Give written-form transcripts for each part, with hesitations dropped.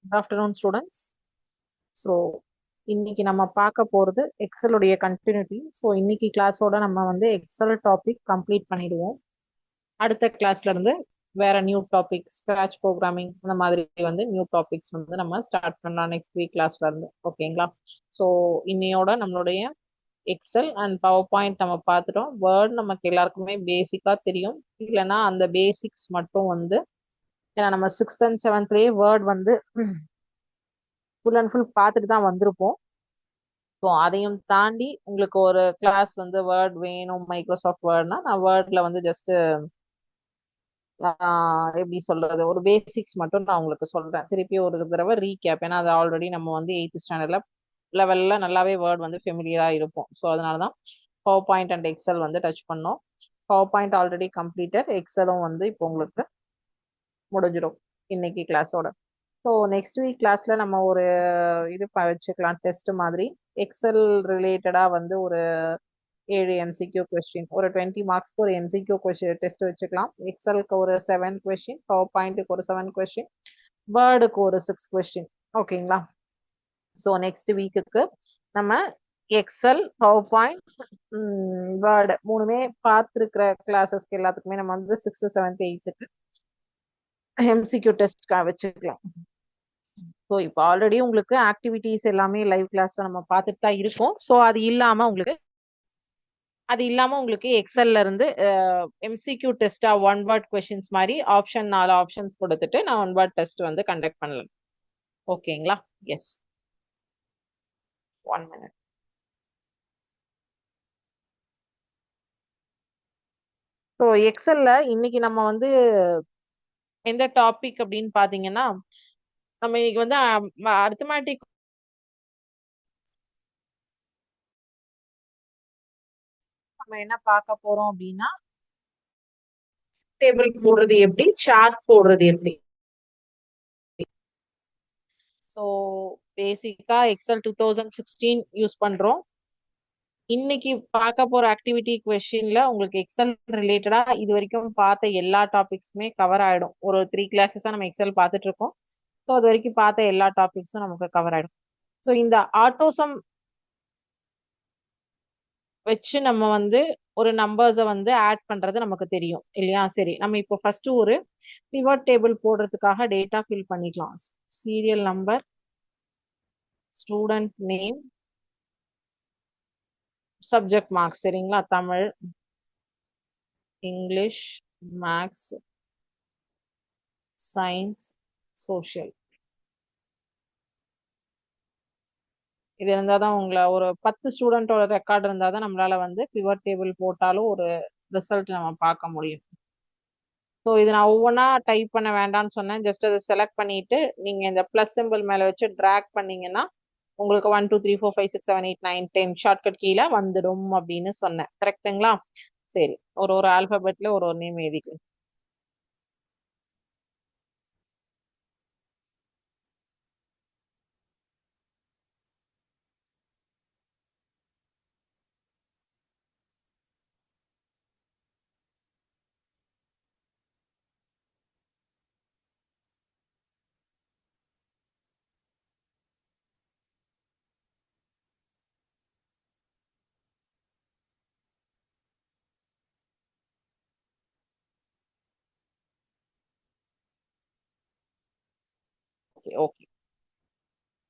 Good afternoon, students. So இன்னைக்கு நம்ம பார்க்க போகிறது எக்ஸலுடைய கண்டினியூட்டி. ஸோ இன்னைக்கு கிளாஸோட நம்ம வந்து எக்ஸல் டாபிக் கம்ப்ளீட் பண்ணிடுவோம். அடுத்த கிளாஸ்ல இருந்து வேற நியூ டாபிக், ஸ்கிராச் ப்ரோக்ராமிங் அந்த மாதிரி வந்து நியூ டாபிக்ஸ் வந்து நம்ம ஸ்டார்ட் பண்ணலாம் நெக்ஸ்ட் வீக் கிளாஸ்ல இருந்து. ஓகேங்களா? ஸோ இன்னையோட நம்மளுடைய எக்ஸல் அண்ட் பவர் பாயிண்ட் நம்ம பார்த்துட்டோம். வேர்ட் நமக்கு எல்லாருக்குமே பேசிக்கா தெரியும். இல்லைன்னா அந்த பேசிக்ஸ் மட்டும் வந்து ஏன்னா நம்ம சிக்ஸ்த் அண்ட் செவன்த்லேயே வேர்ட் வந்து ஃபுல் அண்ட் ஃபுல் பார்த்துட்டு தான் வந்திருப்போம். ஸோ அதையும் தாண்டி உங்களுக்கு ஒரு கிளாஸ் வந்து வேர்ட் வேணும், மைக்ரோசாஃப்ட் வேர்ட்னா நான் வேர்ட்ல வந்து ஜஸ்ட் எப்படி சொல்றது, ஒரு பேசிக்ஸ் மட்டும் நான் உங்களுக்கு சொல்றேன். திருப்பி ஒரு தடவை ரீகேப், ஏன்னா அது ஆல்ரெடி நம்ம வந்து 8th ஸ்டாண்டர்ட்ல லெவல்ல நல்லாவே வேர்ட் வந்து ஃபெமிலியரா இருக்கும். ஸோ அதனாலதான் பவர் பாயிண்ட் அண்ட் எக்ஸல் வந்து டச் பண்ணோம். பவர் பாயிண்ட் ஆல்ரெடி கம்ப்ளீட்டட், எக்ஸலும் வந்து இப்போ உங்களுக்கு முடிஞ்சிடும் இன்னைக்கு கிளாஸோட. ஸோ நெக்ஸ்ட் வீக் கிளாஸ்ல நம்ம ஒரு இது வச்சுக்கலாம், டெஸ்ட் மாதிரி. எக்ஸல் ரிலேட்டடா வந்து ஒரு 7 எம்சிக்யூ கொஸ்டின், ஒரு 20 மார்க்ஸ்க்கு ஒரு எம்சிக்யூ கொஸ்டின் டெஸ்ட் வச்சுக்கலாம். எக்ஸலுக்கு ஒரு 7 கொஸ்டின், பவர் பாயிண்ட்டுக்கு ஒரு 7 கொஸ்டின், வேர்டுக்கு ஒரு 6 கொஸ்டின். ஓகேங்களா? ஸோ நெக்ஸ்ட் வீக்குக்கு நம்ம எக்ஸல், பவர் பாயிண்ட், வேர்டு மூணுமே பார்த்துருக்கிற கிளாஸஸ்க்கு எல்லாத்துக்குமே நம்ம வந்து 6th 7th 8th MCQ test வச்சுக்கலாம். ஸோ இப்போ ஆல்ரெடி உங்களுக்கு ஆக்டிவிட்டிஸ் எல்லாமே லைவ் கிளாஸ்ல நம்ம பார்த்துட்டு தான் இருக்கோம். ஸோ அது இல்லாம உங்களுக்கு எக்ஸல்ல இருந்து எம்சிக்யூ டெஸ்டா ஒன் வேர்ட் கொஸ்டின்ஸ் மாதிரி ஆப்ஷன் 4 ஆப்ஷன்ஸ் கொடுத்துட்டு நான் ஒன் வேர்ட் டெஸ்ட் வந்து கண்டக்ட் பண்ணலாம். ஓகேங்களா? S, 1 minute. ஸோ எக்ஸல்ல இன்னைக்கு நம்ம வந்து எந்த டாபிக் அப்படின்னு பாத்தீங்கன்னா, நம்ம இன்னைக்கு வந்து அரித்மெட்டிக் நம்ம என்ன பார்க்க போறோம் அப்படின்னா, டேபிள் போடுறது எப்படி, சார்ட் போடுறது எப்படி. ஸோ பேசிக்கா எக்ஸல் 2016 யூஸ் பண்றோம். இன்னைக்கு பார்க்க போற ஆக்டிவிட்டி கொஸ்டின்ல உங்களுக்கு எக்ஸல் ரிலேட்டடா இது வரைக்கும் பார்த்த எல்லா டாபிக்ஸுமே கவர் ஆயிடும். ஒரு 3 கிளாஸஸா நம்ம எக்ஸல் பார்த்துட்டு இருக்கோம். ஸோ அது வரைக்கும் பார்த்த எல்லா டாபிக்ஸும் நமக்கு கவர் ஆயிடும். ஸோ இந்த ஆட்டோசம் வச்சு நம்ம வந்து ஒரு நம்பர்ஸை வந்து ஆட் பண்றது நமக்கு தெரியும் இல்லையா? சரி, நம்ம இப்போ ஃபர்ஸ்ட் ஒரு பிவட் டேபிள் போடுறதுக்காக டேட்டா ஃபில் பண்ணிக்கலாம். Serial number, student name, subject marks. சரிங்களா? Tamil, English, maths, science, social. இது இருந்தாதான் உங்களை ஒரு 10 ஸ்டூடெண்டோட ரெக்கார்ட் இருந்தாதான் நம்மளால வந்து பிவட் டேபிள் போட்டாலும் ஒரு ரிசல்ட் நம்ம பார்க்க முடியும். ஸோ இது நான் ஒவ்வொன்றா டைப் பண்ண வேண்டாம்னு சொன்னேன். ஜஸ்ட் அதை செலக்ட் பண்ணிட்டு நீங்க இந்த பிளஸ் சிம்பிள் மேல வச்சு ட்ராக் பண்ணீங்கன்னா உங்களுக்கு 1 2 3 4 5 6 7 8 9 10 ஷார்ட்கட் கீழே வந்துடும் அப்படின்னு சொன்னேன். கரெக்டுங்களா? சரி, ஒரு ஒரு ஆல்பபெட்ல ஒரு ஒரு நேம் எழுதிக்கலாம். Okay okay.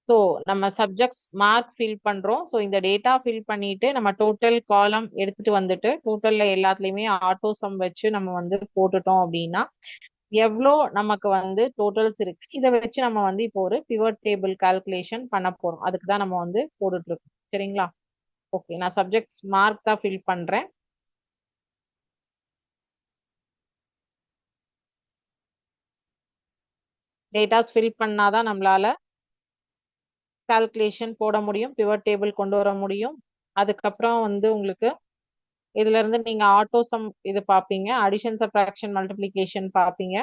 ஸோ நம்ம சப்ஜெக்ட்ஸ் மார்க் ஃபில் பண்றோம். ஸோ இந்த டேட்டா ஃபில் பண்ணிட்டு நம்ம டோட்டல் காலம் எடுத்துட்டு வந்துட்டு டோட்டல்ல எல்லாத்துலயுமே ஆட்டோ சம் வச்சு நம்ம வந்து போட்டுட்டோம் அப்படின்னா எவ்வளோ நமக்கு வந்து டோட்டல்ஸ் இருக்கு, இதை வச்சு நம்ம வந்து இப்போ ஒரு பிவட் டேபிள் கால்குலேஷன் பண்ண போறோம். அதுக்கு தான் நம்ம வந்து போட்டுட்டு இருக்கோம். சரிங்களா? ஓகே, நான் சப்ஜெக்ட்ஸ் மார்க் தான் ஃபில் பண்றேன். டேட்டாஸ் ஃபில் பண்ணாதான் நம்மளால கால்குலேஷன் போட முடியும், பிவட் டேபிள் கொண்டு வர முடியும். அதுக்கப்புறம் வந்து உங்களுக்கு இதுல இருந்து நீங்க ஆட்டோ சம் இது பாப்பீங்க, அடிஷன் சப்ட்ராக்ஷன் மல்டிப்ளிகேஷன் பாப்பீங்க.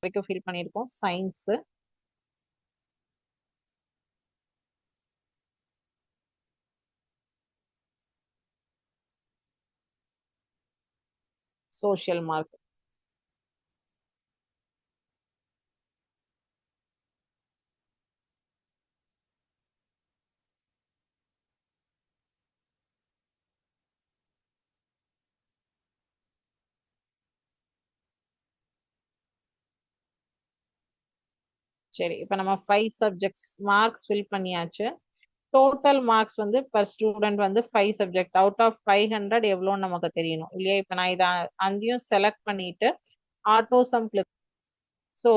வரைக்கும் ஃபில் பண்ணியிருக்கோம். Science, social mark. சரி, இப்ப நம்ம 5 சப்ஜெக்ட்ஸ் மார்க்ஸ் ஃபில் பண்ணியாச்சு. டோட்டல் மார்க்ஸ் வந்து பர் ஸ்டூடெண்ட் வந்து 5 சப்ஜெக்ட் அவுட் ஆஃப் 500 எவ்வளோன்னு நமக்கு தெரியணும் இல்லையா? இப்ப நான் இதை அங்கேயும் செலக்ட் பண்ணிட்டு ஆட்டோ சம் கிளிக். ஸோ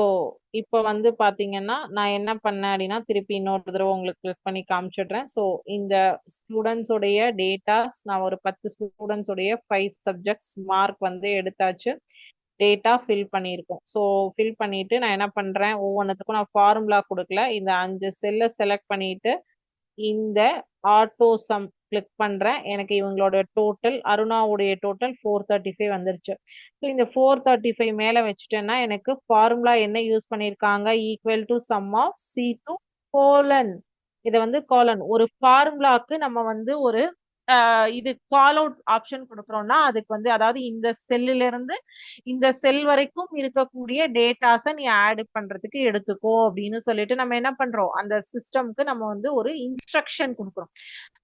இப்போ வந்து பாத்தீங்கன்னா நான் என்ன பண்ணேன் அப்படின்னா திருப்பி இன்னொரு தடவை உங்களுக்கு கிளிக் பண்ணி காமிச்சிடுறேன். ஸோ இந்த ஸ்டூடெண்ட்ஸோடைய டேட்டாஸ் நான் ஒரு 10 ஸ்டூடெண்ட்ஸோடைய 5 சப்ஜெக்ட்ஸ் மார்க் வந்து எடுத்தாச்சு. டேட்டா ஃபில் பண்ணியிருக்கோம். ஸோ ஃபில் பண்ணிட்டு நான் என்ன பண்றேன், ஒவ்வொன்றுத்துக்கும் நான் ஃபார்முலா கொடுக்கல. இந்த 5 செல்லை செலக்ட் பண்ணிட்டு இந்த ஆட்டோ சம் கிளிக் பண்றேன். எனக்கு இவங்களோட டோட்டல், அருணாவுடைய டோட்டல் 435 வந்துருச்சு. ஸோ இந்த 435 மேல வச்சுட்டேன்னா எனக்கு ஃபார்முலா என்ன யூஸ் பண்ணியிருக்காங்க, equal to sum of C2 colon. இதை வந்து கோலன் ஒரு ஃபார்முலாக்கு நம்ம வந்து ஒரு இது கால் அவுட் ஆப்ஷன் கொடுக்குறோம்னா அதுக்கு வந்து அதாவது இந்த செல்லுல இருந்து இந்த செல் வரைக்கும் இருக்கக்கூடிய டேட்டாஸை நீ ஆட் பண்றதுக்கு எடுத்துக்கோ அப்படின்னு சொல்லிட்டு நம்ம என்ன பண்றோம், அந்த சிஸ்டம்க்கு நம்ம வந்து ஒரு இன்ஸ்ட்ரக்ஷன் கொடுக்குறோம்.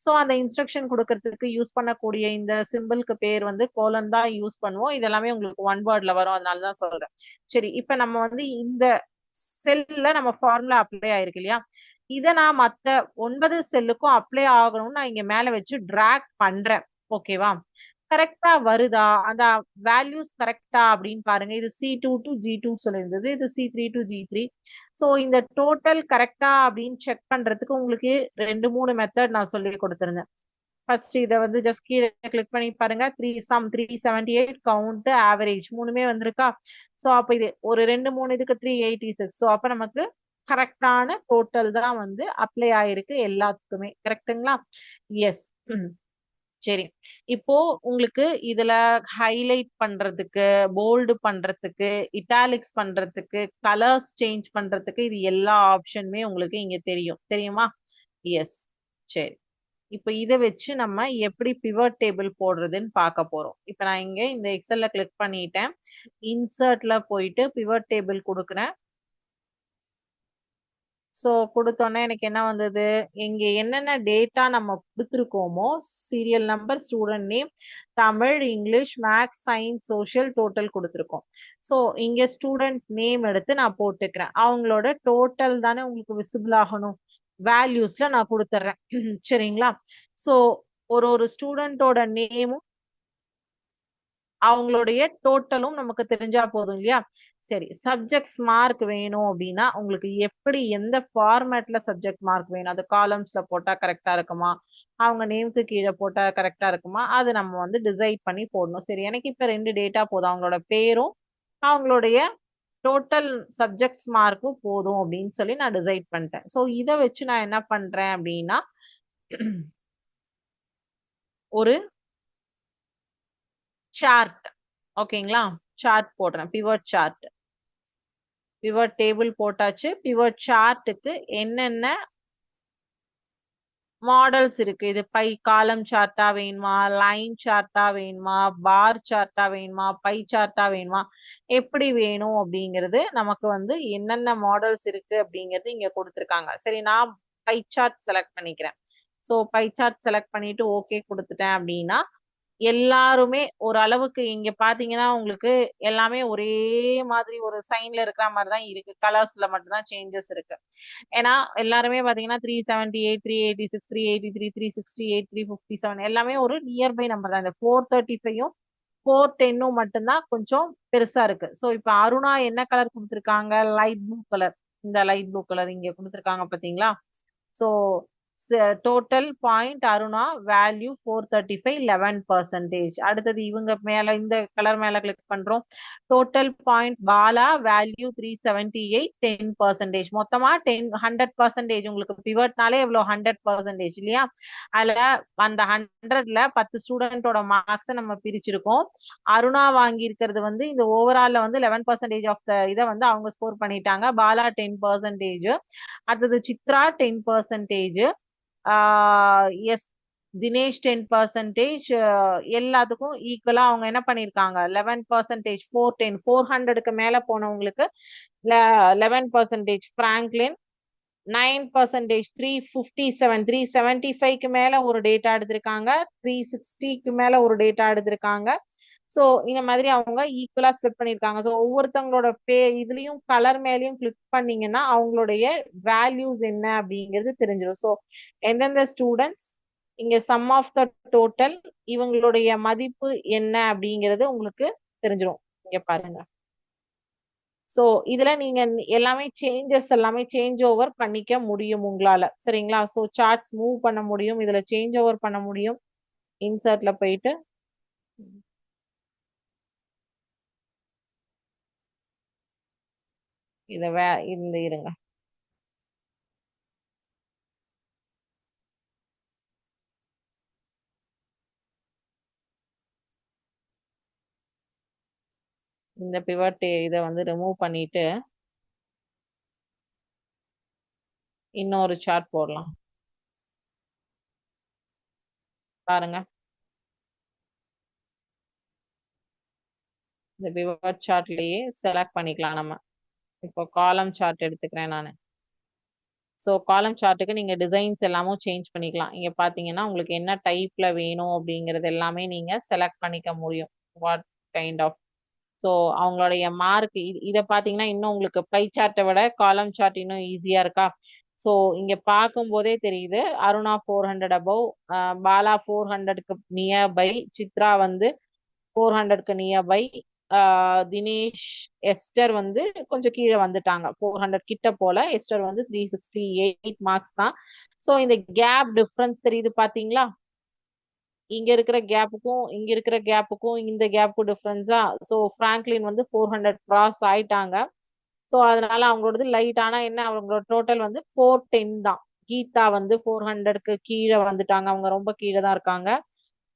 ஸோ அந்த இன்ஸ்ட்ரக்ஷன் கொடுக்கறதுக்கு யூஸ் பண்ணக்கூடிய இந்த சிம்பிளுக்கு பேர் வந்து கோலன் தான் யூஸ் பண்ணுவோம். இதெல்லாமே உங்களுக்கு ஒன் வேர்ட்ல வரும், அதனாலதான் சொல்றேன். சரி, இப்ப நம்ம வந்து இந்த செல்ல நம்ம ஃபார்முலா அப்ளை ஆயிருக்கு இல்லையா, இதை நான் மத்த 9 செல்லுக்கும் அப்ளை ஆகணும்னு நான் இங்க மேல வச்சு டிராக் பண்றேன். ஓகேவா? கரெக்டா வருதா, அந்த வேல்யூஸ் கரெக்டா அப்படின்னு பாருங்க. இது C2 டு G2 சொல்லியிருந்தது, இது C3 டு G3. ஸோ இந்த டோட்டல் கரெக்டா அப்படின்னு செக் பண்றதுக்கு உங்களுக்கு 2-3 மெத்தட் நான் சொல்லி கொடுத்துருந்தேன். ஃபர்ஸ்ட் இதை வந்து ஜஸ்ட் கீழே கிளிக் பண்ணி பாருங்க. 378 கவுண்ட் ஆவரேஜ் மூணுமே வந்திருக்கா. ஸோ அப்ப இது ஒரு 2-3 இதுக்கு 386. ஸோ அப்ப நமக்கு கரெக்டான டோட்டல் தான் வந்து அப்ளை ஆயிருக்கு எல்லாத்துக்குமே. கரெக்டுங்களா? எஸ். சரி, இப்போ உங்களுக்கு இதுல ஹைலைட் பண்றதுக்கு, போல்டு பண்றதுக்கு, இட்டாலிக்ஸ் பண்றதுக்கு, கலர்ஸ் சேஞ்ச் பண்றதுக்கு இது எல்லா ஆப்ஷனுமே உங்களுக்கு இங்க தெரியும், தெரியுமா? எஸ். சரி, இப்போ இதை வச்சு நம்ம எப்படி பிவட் டேபிள் போடுறதுன்னு பார்க்க போறோம். இப்போ நான் இங்க இந்த எக்ஸல்ல கிளிக் பண்ணிட்டேன். இன்சர்ட்ல போயிட்டு பிவட் டேபிள் கொடுக்குறேன். ஸோ கொடுத்தோன்னே எனக்கு என்ன வந்தது, இங்க என்னென்ன டேட்டா நம்ம கொடுத்துருக்கோமோ serial number, student name, Tamil, English, maths, science, social total கொடுத்துருக்கோம். ஸோ இங்க ஸ்டூடெண்ட் நேம் எடுத்து நான் போட்டுக்கிறேன். அவங்களோட டோட்டல் தானே உங்களுக்கு விசிபிள் ஆகணும், வேல்யூஸ்ல நான் கொடுத்துட்றேன். சரிங்களா? ஸோ ஒரு ஒரு ஸ்டூடெண்டோட நேமும் அவங்களுடைய டோட்டலும் நமக்கு தெரிஞ்சா போதும் இல்லையா? சரி, சப்ஜெக்ட்ஸ் மார்க் வேணும் அப்படின்னா உங்களுக்கு எப்படி எந்த ஃபார்மேட்ல சப்ஜெக்ட் மார்க் வேணும், அது காலம்ஸ்ல போட்டா கரெக்டா இருக்குமா, அவங்க நேம்க்கு கீழே போட்டா கரெக்டா இருக்குமா, அது நம்ம வந்து டிசைட் பண்ணி போடணும். சரி, எனக்கு இப்ப 2 டேட்டா போதும், அவங்களோட பேரும் அவங்களுடைய டோட்டல் சப்ஜெக்ட்ஸ் மார்க்கும் போதும் அப்படின்னு சொல்லி நான் டிசைட் பண்ணிட்டேன். ஸோ இதை வச்சு நான் என்ன பண்றேன் அப்படின்னா ஒரு சார்ட், ஓகேங்களா, சார்ட் போடுறேன். பிவட் சார்ட், பிவட் டேபிள் போட்டாச்சு. பிவட் சார்ட்டுக்கு என்னென்ன மாடல்ஸ் இருக்கு, இது பை காலம் சார்ட்டா வேணுமா, லைன் சார்ட்டா வேணுமா, பார் சார்ட்டா வேணுமா, பை சார்ட்டா வேணுமா, எப்படி வேணும் அப்படிங்கிறது நமக்கு வந்து என்னென்ன மாடல்ஸ் இருக்கு அப்படிங்கிறது இங்க கொடுத்துருக்காங்க. சரி, நான் பை சார்ட் செலக்ட் பண்ணிக்கிறேன். ஸோ பை சார்ட் செலக்ட் பண்ணிட்டு ஓகே கொடுத்துட்டேன் அப்படின்னா எல்லாருமே ஒரு அளவுக்கு இங்க பாத்தீங்கன்னா உங்களுக்கு எல்லாமே ஒரே மாதிரி ஒரு சைன்ல இருக்கிற மாதிரி தான் இருக்கு. கலர்ஸ்ல மட்டும்தான் சேஞ்சஸ் இருக்கு. ஏன்னா எல்லாருமே பாத்தீங்கன்னா 378, 386, 383, 368, 357 எல்லாமே ஒரு நியர்பை நம்பர் தான். இந்த 435ம் 410ம் மட்டும்தான் கொஞ்சம் பெருசா இருக்கு. ஸோ இப்ப அருணா என்ன கலர் கொடுத்துருக்காங்க, லைட் ப்ளூ கலர். இந்த லைட் ப்ளூ கலர் இங்க கொடுத்துருக்காங்க பாத்தீங்களா? So total point Aruna value 435 11%. அடுத்தது இவங்க மேல இந்த கலர் மேல கிளிக் பண்றோம். Total point Bala value 378 10%. மொத்தமா 100%. உங்களுக்கு பிவட்னாலே எவ்வளவு 100% இல்லையா? அதுல அந்த 100ல 10 ஸ்டூடெண்டோட மார்க்ஸ் நம்ம பிரிச்சிருக்கோம். அருணா வாங்கி இருக்கிறது வந்து இந்த ஓவரால்ல வந்து 11% ஆஃப் த இதை வந்து அவங்க ஸ்கோர் பண்ணிட்டாங்க. பாலா 10%. அடுத்தது சித்ரா 10%. எஸ் தினேஷ் 10%. எல்லாத்துக்கும் ஈக்குவலா அவங்க என்ன பண்ணிருக்காங்க 11%. 400க்கு மேல போனவங்களுக்கு 11%. பிராங்க்லின் 9%. 357 375க்கு மேல ஒரு டேட்டா எடுத்திருக்காங்க. 360க்கு மேல ஒரு டேட்டா எடுத்திருக்காங்க. ஸோ இந்த மாதிரி அவங்க ஈக்குவலா ஸ்பிளிட் பண்ணியிருக்காங்க. ஸோ ஒவ்வொருத்தவங்களோட இதுலயும் கலர் மேலேயும் கிளிக் பண்ணீங்கன்னா அவங்களுடைய வேல்யூஸ் என்ன அப்படிங்கிறது தெரிஞ்சிடும். ஸோ எந்தெந்த ஸ்டூடெண்ட்ஸ் இங்க சம் ஆஃப் த டோட்டல் இவங்களுடைய மதிப்பு என்ன அப்படிங்கிறது உங்களுக்கு தெரிஞ்சிடும். இங்க பாருங்க. ஸோ இதுல நீங்க எல்லாமே சேஞ்சஸ் எல்லாமே சேஞ்ச் ஓவர் பண்ணிக்க முடியும் உங்களால. சரிங்களா? ஸோ சார்ட்ஸ் மூவ் பண்ண முடியும், இதுல சேஞ்ச் ஓவர் பண்ண முடியும். இன்சர்ட்ல போயிட்டு இத இந்த இருங்க. இந்த பிவட் இதை வந்து ரிமூவ் பண்ணிட்டு இன்னொரு சார்ட் போடலாம். பாருங்க, இந்த பிவட் சார்ட்லயே செலக்ட் பண்ணிக்கலாம் நம்ம. இப்போ காலம் சார்ட் எடுத்துக்கிறேன் நான். ஸோ காலம் சார்ட்டுக்கு நீங்க டிசைன்ஸ் எல்லாமும் சேஞ்ச் பண்ணிக்கலாம். இங்க பாத்தீங்கன்னா உங்களுக்கு என்ன டைப்ல வேணும் அப்படிங்கறது எல்லாமே நீங்க செலக்ட் பண்ணிக்க முடியும். What kind of. ஸோ அவங்களுடைய மார்க் இதை பாத்தீங்கன்னா இன்னும் உங்களுக்கு பை சார்ட்டை விட காலம் சார்ட் இன்னும் ஈஸியா இருக்கா? ஸோ இங்க பார்க்கும் போதே தெரியுது அருணா 400 அபவ், பாலா 400க்கு நியர் பை, சித்ரா வந்து 400க்கு நியர் பை, தினேஷ் எஸ்டர் வந்து கொஞ்சம் கீழே வந்துட்டாங்க. 400 கிட்ட போல. எஸ்டர் வந்து 368 மார்க்ஸ் தான். ஸோ இந்த கேப் டிஃபரன்ஸ் தெரியுது பாத்தீங்களா? இங்க இருக்கிற கேப்புக்கும் இங்க இருக்கிற கேப்புக்கும் இந்த கேப்புக்கும் டிஃபரன்ஸா. ஸோ பிராங்க்லின் வந்து 400 கிராஸ் ஆயிட்டாங்க. ஸோ அதனால அவங்களோடது லைட். ஆனா என்ன அவங்களோட டோட்டல் வந்து 410 தான். கீதா வந்து 400க்கு கீழே வந்துட்டாங்க. அவங்க ரொம்ப கீழே தான் இருக்காங்க.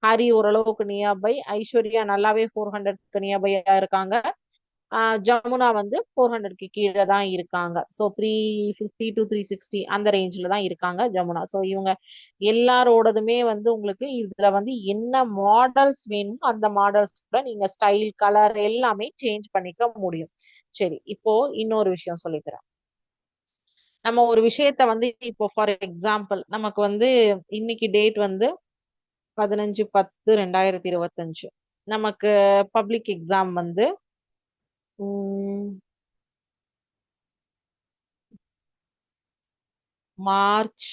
ஹரி ஓரளவுக்கு நியர்பை, ஐஸ்வர்யா நல்லாவே 400க்கு நியர்பையா இருக்காங்க. ஜமுனா வந்து 400க்கு கீழே தான் இருக்காங்க. ஸோ 350 டு 360 அந்த ரேஞ்சில் தான் இருக்காங்க ஜமுனா. ஸோ இவங்க எல்லாரோடதுமே வந்து உங்களுக்கு இதுல வந்து என்ன மாடல்ஸ் வேணுமோ அந்த மாடல்ஸ் கூட நீங்க ஸ்டைல் கலர் எல்லாமே சேஞ்ச் பண்ணிக்க முடியும். சரி, இப்போ இன்னொரு விஷயம் சொல்லித்தரேன். நம்ம ஒரு விஷயத்த வந்து இப்போ ஃபார் எக்ஸாம்பிள் நமக்கு வந்து இன்னைக்கு டேட் வந்து 15/10/2025. நமக்கு பப்ளிக் எக்ஸாம் வந்து மார்ச்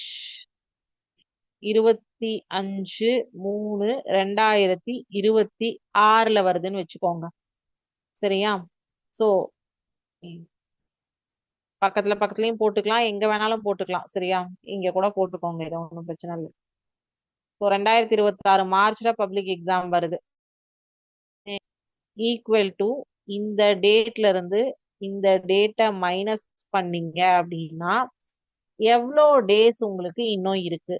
25/3/2026 வருதுன்னு வச்சுக்கோங்க. சரியா? சோ பக்கத்துல பக்கத்துலயும் போட்டுக்கலாம், எங்க வேணாலும் போட்டுக்கலாம். சரியா? இங்க கூட போட்டுக்கோங்க, இது ஒன்றும் பிரச்சனை இல்லை. ஸோ 2026 மார்ச்ல பப்ளிக் எக்ஸாம் வருது. ஈக்குவல் டு இந்த டேட்ல இருந்து இந்த டேட்டை மைனஸ் பண்ணீங்க அப்படின்னா எவ்வளோ டேஸ் உங்களுக்கு இன்னும் இருக்கு?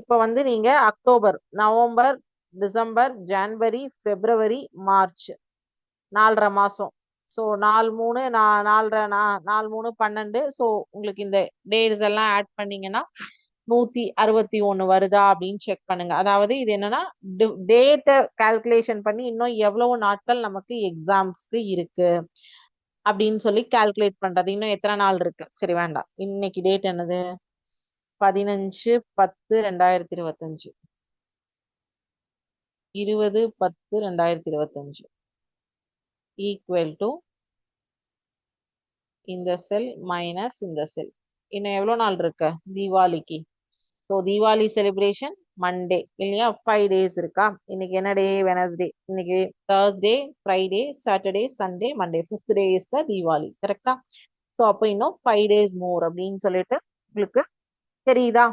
இப்ப வந்து நீங்க அக்டோபர், நவம்பர், டிசம்பர், ஜனவரி, பிப்ரவரி, மார்ச் 4.5 மாசம். ஸோ 4 3 4 4 3 12. ஸோ உங்களுக்கு இந்த டேஸ் எல்லாம் ஆட் பண்ணீங்கன்னா 161 வருதா அப்படின்னு செக் பண்ணுங்க. அதாவது இது என்னன்னா டேட்டை கால்குலேஷன் பண்ணி இன்னும் எவ்வளவு நாட்கள் நமக்கு எக்ஸாம்ஸ்க்கு இருக்கு அப்படின்னு சொல்லி கால்குலேட் பண்றது. இன்னும் எத்தனை நாள் இருக்கு? சரி வேண்டாம், இன்னைக்கு டேட் என்னது? 15/10/2025. 20/10/2025 ஈக்குவல் டு இந்த செல் மைனஸ் இந்த செல். இன்னும் எவ்வளவு நாள் இருக்கு தீபாவளிக்கு? ஸோ தீபாவளி செலிப்ரேஷன் மண்டே இல்லையா? 5 டேஸ் இருக்கா? இன்னைக்கு என்ன டே? வெனஸ்டே. இன்னைக்கு Thursday, Friday, Saturday, Sunday, Monday. 5th day is the Deepavali. கரெக்டா? ஸோ அப்போ இன்னும் 5 days மோர் அப்படின்னு சொல்லிட்டு உங்களுக்கு தெரியுதா?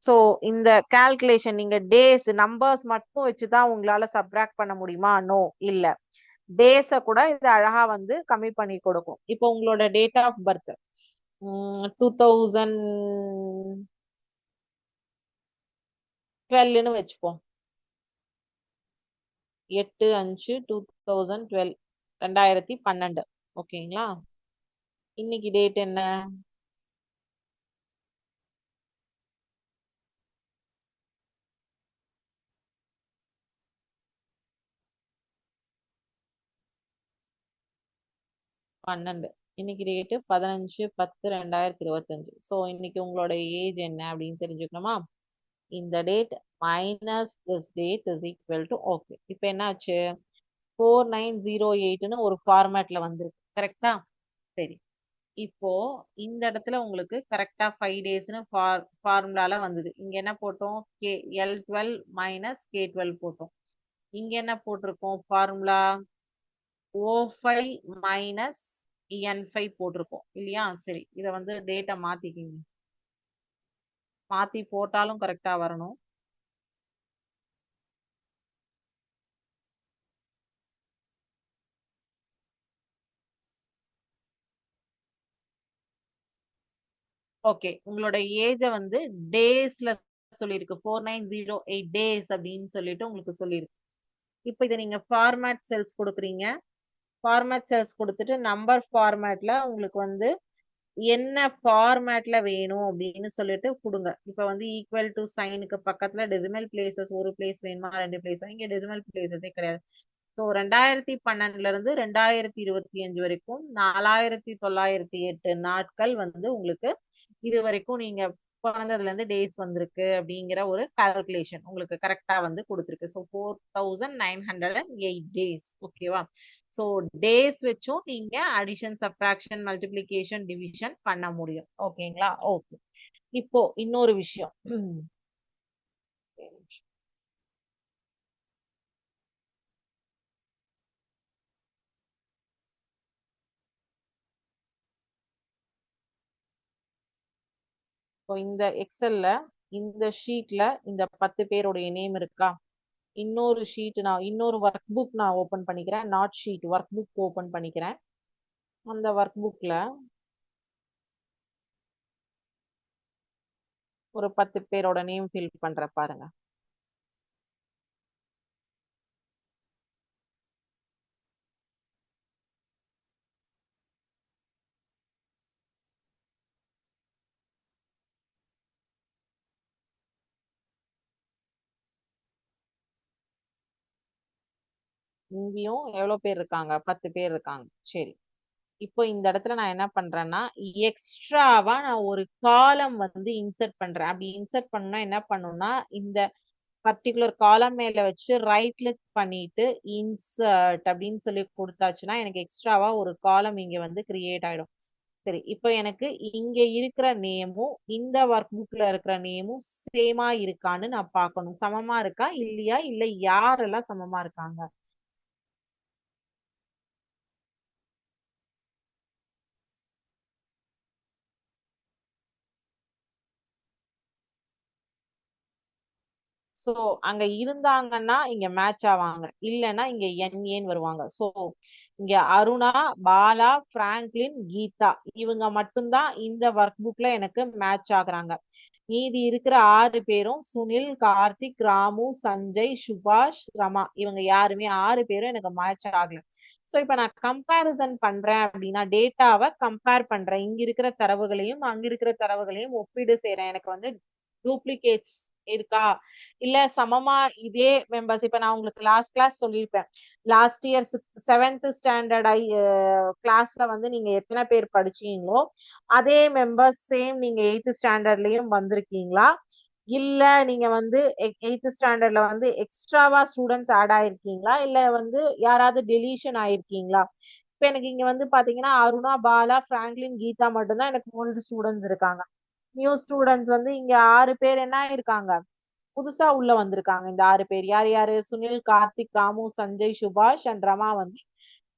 ஸோ இந்த கால்குலேஷன் நீங்க டேஸ் நம்பர்ஸ் மட்டும் வச்சுதான் உங்களால சப்ராக்ட் பண்ண முடியுமா? நோ, இல்ல. டேஸ கூட இது அழகா வந்து கம்மி பண்ணி கொடுக்கும். இப்போ உங்களோட டேட் ஆஃப் பர்த் 2012ன்னு வச்சுப்போம். 8/5/2012, 2012. ஓகேங்களா? இன்னைக்கு டேட் என்ன? பன்னெண்டு. இன்னைக்கு டேட்டு 15/10/2025. ஸோ இன்னைக்கு உங்களோட ஏஜ் என்ன அப்படின்னு தெரிஞ்சுக்கணுமா? இந்த date minus this date is equal to okay. இப்போ என்ன ஆச்சு? 4908ன்னு ஒரு ஃபார்மேட்ல வந்திருக்கு. கரெக்டா? சரி. இப்போ இந்த இடத்துல உங்களுக்கு கரெக்டா 5 daysன்னு ஃபார்முலால வந்தது. இங்க என்ன போட்டோம்? L12 மைனஸ் K12 போட்டோம். இங்க என்ன போட்டிருக்கோம்? ஃபார்முலா O5 மைனஸ் N5 போட்டிருக்கோம் இல்லையா? சரி, இதை வந்து டேட்டா மாத்திக்கிங்க. மாத்தி போட்டாலும் கரெக்டா வரணும். ஓகே, உங்களோட ஏஜ வந்து டேஸ்ல சொல்லியிருக்கு. 4908 டேஸ் அப்படின்னு சொல்லிட்டு உங்களுக்கு சொல்லியிருக்கு. இப்போ இதை நீங்க ஃபார்மேட் செல்ஸ் கொடுக்குறீங்க. ஃபார்மேட் செல்ஸ் கொடுத்துட்டு நம்பர் ஃபார்மேட்ல உங்களுக்கு வந்து என்ன ஃபார்மேட்ல வேணும் அப்படின்னு சொல்லிட்டு கொடுங்க. இப்போ வந்து ஈக்குவல் டு சைனுக்கு பக்கத்துல டெசிமல் பிளேசஸ் ஒரு பிளேஸ் வேணுமா, 2 பிளேஸ்? இங்க டெசிமல் பிளேசஸே கிடையாது. ஸோ 2012 இருந்து 2025 வரைக்கும் 4908 நாட்கள் வந்து உங்களுக்கு இது வரைக்கும் நீங்க பிறந்ததுல இருந்து டேஸ் வந்திருக்கு அப்படிங்கிற ஒரு கால்குலேஷன் உங்களுக்கு கரெக்டா வந்து கொடுத்துருக்கு. So 4908 days. ஓகேவா? ஸோ டேஸ் வச்சும் நீங்க அடிஷன், சப்ட்ராக்ஷன், மல்டிப்ளிகேஷன், டிவிஷன் பண்ண முடியும். ஓகேங்களா? ஓகே. இப்போ இன்னொரு விஷயம். இப்போ இந்த எக்ஸல்ல இந்த ஷீட்ல இந்த 10 பேருடைய நேம் இருக்கா? இன்னொரு ஷீட் நான் இன்னொரு ஒர்க் புக் நான் ஓபன் பண்ணிக்கிறேன். Not sheet, work book open பண்ணிக்கிறேன். அந்த ஒர்க் புக்ல ஒரு 10 பேரோட நேம் ஃபில் பண்ற பாருங்க. இங்கேயும் எவ்வளவு பேர் இருக்காங்க? 10 பேர் இருக்காங்க. சரி, இப்போ இந்த இடத்துல நான் என்ன பண்றேன்னா எக்ஸ்ட்ராவா நான் ஒரு காலம் வந்து இன்சர்ட் பண்றேன். அப்படி இன்சர்ட் பண்ணா என்ன பண்ணும்னா இந்த பர்டிகுலர் காலம் மேல வச்சு ரைட் கிளிக் பண்ணிட்டு இன்சர்ட் அப்படின்னு சொல்லி கொடுத்தாச்சுன்னா எனக்கு எக்ஸ்ட்ராவா ஒரு காலம் இங்க வந்து கிரியேட் ஆயிடும். சரி, இப்போ எனக்கு இங்க இருக்கிற நேமும் இந்த ஒர்க் புக்ல இருக்கிற நேமும் சேமா இருக்கான்னு நான் பார்க்கணும். சமமா இருக்கா இல்லையா, இல்ல யாரெல்லாம் சமமா இருக்காங்க? சோ அங்க இருந்தாங்கன்னா இங்க மேட்ச் ஆவாங்க, இல்லைன்னா இங்க NAன்னு வருவாங்க. சோ இங்க அருணா, பாலா, பிராங்க்லின், கீதா இவங்க மட்டும்தான் இந்த ஒர்க் புக்ல எனக்கு மேட்ச் ஆகுறாங்க. மீதி இருக்கிற 6 பேரும் சுனில், கார்த்திக், ராமு, சஞ்சய், சுபாஷ், ரமா இவங்க யாருமே 6 பேரும் எனக்கு மேட்ச் ஆகல. சோ இப்ப நான் கம்பேரிசன் பண்றேன் அப்படின்னா டேட்டாவை கம்பேர் பண்றேன். இங்க இருக்கிற தரவுகளையும் அங்க இருக்கிற தரவுகளையும் ஒப்பீடு செய்யறேன். எனக்கு வந்து டூப்ளிகேட்ஸ் இருக்கா, இல்ல சமமா இதே மெம்பர்ஸ். இப்ப நான் உங்களுக்கு லாஸ்ட் கிளாஸ் சொல்லியிருப்பேன். லாஸ்ட் இயர் 7th ஸ்டாண்டர்ட் கிளாஸ்ல வந்து நீங்க எத்தனை பேர் படிச்சீங்களோ அதே மெம்பர்ஸ் சேம் நீங்க 8th ஸ்டாண்டர்ட்லயும் வந்திருக்கீங்களா, இல்ல நீங்க வந்து 8th ஸ்டாண்டர்ட்ல வந்து எக்ஸ்ட்ராவா ஸ்டூடெண்ட்ஸ் ஆட் ஆயிருக்கீங்களா, இல்ல வந்து யாராவது டெலிஷன் ஆயிருக்கீங்களா? இப்ப எனக்கு இங்க வந்து பாத்தீங்கன்னா அருணா, பாலா, பிராங்க்லின், கீதா மட்டும்தான் எனக்கு ஓல்டு ஸ்டூடெண்ட்ஸ் இருக்காங்க. நியூ ஸ்டூடெண்ட்ஸ் வந்து இங்க 6 பேர் என்ன இருக்காங்க, புதுசா உள்ள வந்திருக்காங்க. இந்த 6 பேர் யார் யாரு? சுனில், கார்த்திக், ராமு, சஞ்சய், சுபாஷ் அண்ட் ரமா வந்து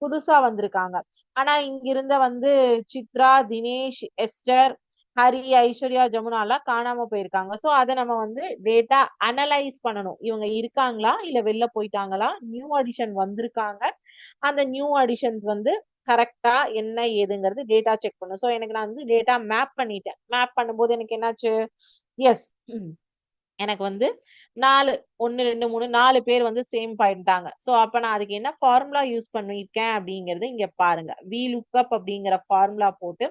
புதுசா வந்திருக்காங்க. ஆனா இங்க இருந்த வந்து சித்ரா, தினேஷ், எஸ்டர், ஹரி, ஐஸ்வர்யா, ஜமுனா எல்லாம் காணாம போயிருக்காங்க. சோ அதை நம்ம வந்து டேட்டா அனலைஸ் பண்ணணும். இவங்க இருக்காங்களா இல்ல வெளில போயிட்டாங்களா, நியூ அடிஷன் வந்திருக்காங்க, அந்த நியூ அடிஷன்ஸ் வந்து கரெக்டா என்ன ஏதுங்கிறது டேட்டா செக் பண்ணும். சோ எனக்கு நான் வந்து டேட்டா மேப் பண்ணிட்டேன். மேப் பண்ணும்போது எனக்கு என்னாச்சு, எஸ் எனக்கு வந்து 4 1 2 3 4 பேர் வந்து சேம் பண்ணிட்டாங்க. சோ அப்ப நான் அதுக்கு என்ன ஃபார்முலா யூஸ் பண்ணிருக்கேன் அப்படிங்கறது இங்க பாருங்க. VLOOKUP அப்படிங்கிற ஃபார்முலா போட்டு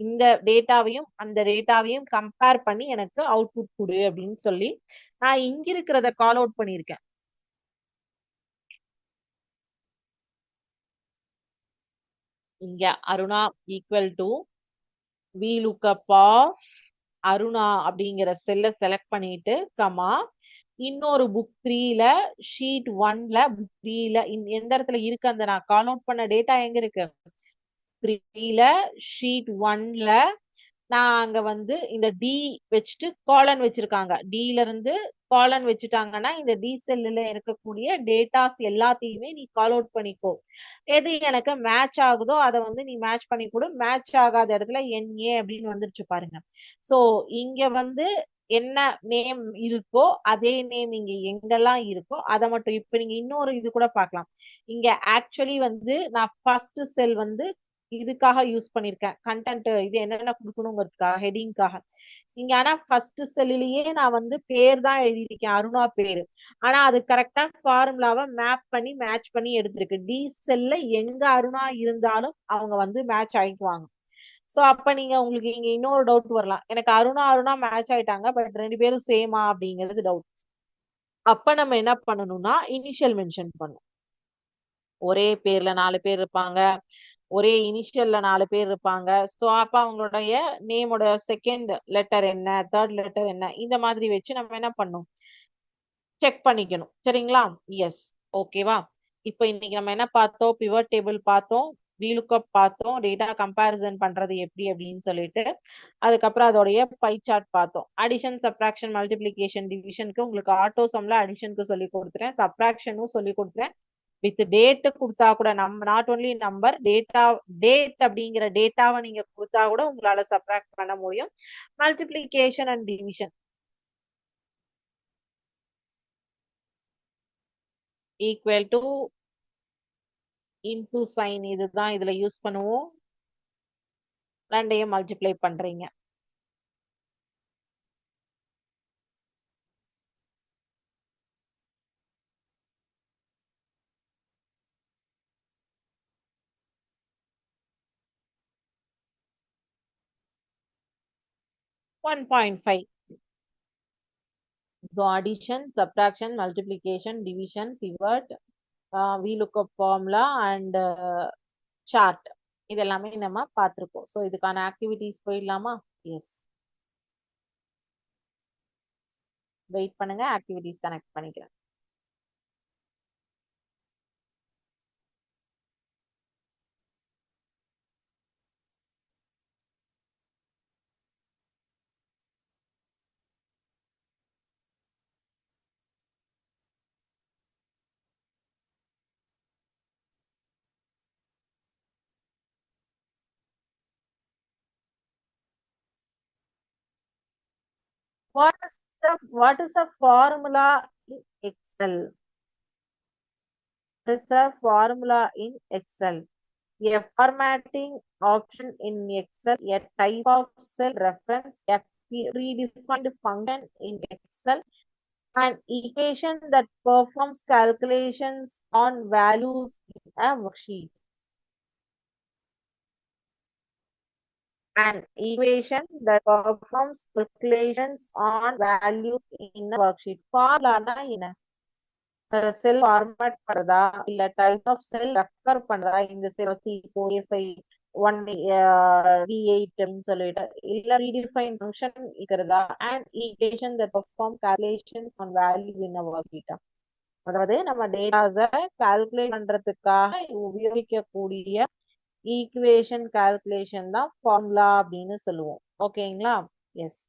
இந்த டேட்டாவையும் அந்த டேட்டாவையும் கம்பேர் பண்ணி எனக்கு அவுட்புட் கொடு அப்படின்னு சொல்லி நான் இங்க இருக்கிறத கால் அவுட் பண்ணிருக்கேன். இங்க Aruna equal to VLOOKUP of Aruna அப்படிங்கிற செல்ல செலக்ட் பண்ணிட்டு கமா இன்னொரு புக் 3ல ஷீட் 1ல புக் 3ல எந்த இடத்துல இருக்கு அந்த நான் கால் அவுட் பண்ண டேட்டா எங்க இருக்கு, 3ல ஷீட் 1ல நான் அங்க வந்து இந்த டி வச்சுட்டு காலன் வச்சிருக்காங்க. டில இருந்து காலன் வச்சுட்டாங்கன்னா இந்த டி செல்லுல இருக்கக்கூடிய டேட்டாஸ் எல்லாத்தையுமே நீ கால் அவுட் பண்ணிக்கோ. எது எனக்கு மேட்ச் ஆகுதோ அதை வந்து நீ மேட்ச் பண்ணி கொடு. மேட்ச் ஆகாத இடத்துல NA அப்படின்னு வந்துருச்சு பாருங்க. சோ இங்க வந்து என்ன நேம் இருக்கோ அதே நேம் இங்க எங்கெல்லாம் இருக்கோ அதை மட்டும். இப்ப நீங்க இன்னொரு இது கூட பார்க்கலாம். இங்க ஆக்சுவலி வந்து நான் ஃபர்ஸ்ட் செல் வந்து இதுக்காக யூஸ் பண்ணிருக்கேன். கண்டென்ட் இது என்னென்ன கொடுக்கணுங்கிறதுக்காக ஹெடிங்காக. இங்க ஆனா ஃபர்ஸ்ட் செல்லிலேயே நான் வந்து பேர் தான் எழுதியிருக்கேன், அருணா பேரு. ஆனா அது கரெக்டா ஃபார்முலாவை மேப் பண்ணி மேட்ச் பண்ணி எடுத்திருக்கு. டி செல்ல எங்க அருணா இருந்தாலும் அவங்க வந்து மேட்ச் ஆயிக்குவாங்க. சோ அப்ப நீங்க உங்களுக்கு இங்க இன்னொரு டவுட் வரலாம், எனக்கு அருணா அருணா மேட்ச் ஆயிட்டாங்க பட் 2 பேரும் சேமா அப்படிங்கிறது டவுட். அப்ப நம்ம என்ன பண்ணணும்னா இனிஷியல் மென்ஷன் பண்ணும். ஒரே பேர்ல 4 பேர் இருப்பாங்க, ஒரே இனிஷியல்ல 4 பேர் இருப்பாங்க. சோ அப்ப அவங்களுடைய நேமோட செகண்ட் லெட்டர் என்ன, தேர்ட் லெட்டர் என்ன, இந்த மாதிரி வச்சு நம்ம என்ன பண்ணணும், செக் பண்ணிக்கணும். சரிங்களா? எஸ். ஓகேவா? இப்போ இன்னைக்கு நம்ம என்ன பார்த்தோம், பிவட் டேபிள் பார்த்தோம், VLOOKUP பார்த்தோம், டேட்டா கம்பேரிசன் பண்றது எப்படி அப்படின்னு சொல்லிட்டு, அதுக்கப்புறம் அதோடைய பை சார்ட் பார்த்தோம். அடிஷன், சப்ராக்ஷன், மல்டிபிளிகேஷன், டிவிஷனுக்கு உங்களுக்கு ஆட்டோ சம்ல அடிஷனுக்கு சொல்லி கொடுத்துறேன், சப்ராக்ஷனும் சொல்லி கொடுத்துறேன். வித் டேட் கொடுத்தா கூட நம்ம not only number data, date அப்படிங்கிற டேட்டாவை நீங்க கொடுத்தா கூட உங்களால சப்ராக்ட் பண்ண முடியும். Multiplication and division equal to into sign, இதுதான் இதுல யூஸ் பண்ணுவோம். ரெண்டையும் மல்டிப்ளை பண்றீங்க. One point five. So addition, subtraction, multiplication, division, pivot, VLOOKUP formula and chart, இதெல்லாமே நம்ம பார்த்திருக்கோம். ஸோ இதுக்கான ஆக்டிவிட்டிஸ் போயிடலாமா? எஸ். வெயிட் பண்ணுங்க, ஆக்டிவிட்டிஸ் கனெக்ட் பண்ணிக்கிறேன். What is the formula in Excel? What is the formula in Excel? A formatting option in Excel, a type of cell reference, a predefined function in Excel, an equation that performs calculations on values in a worksheet. An equation that performs calculations on values in a worksheet. Formula என்ன? செல் format பண்றதா இல்ல type of cell refer பண்றதா, இந்த செல் C4 A5 1 D8 சொல்லிட்டு, இல்ல redefine function இருக்கிறதா, and equation that perform calculations on values in a worksheet. அதாவது நம்ம டேட்டாஸ கால்குலேட் பண்றதுக்காக உபயோகிக்கக்கூடிய ஈக்குவேஷன் கால்குலேஷன் தான் ஃபார்முலா அப்படின்னு சொல்லுவோம். ஓகேங்களா? Yes.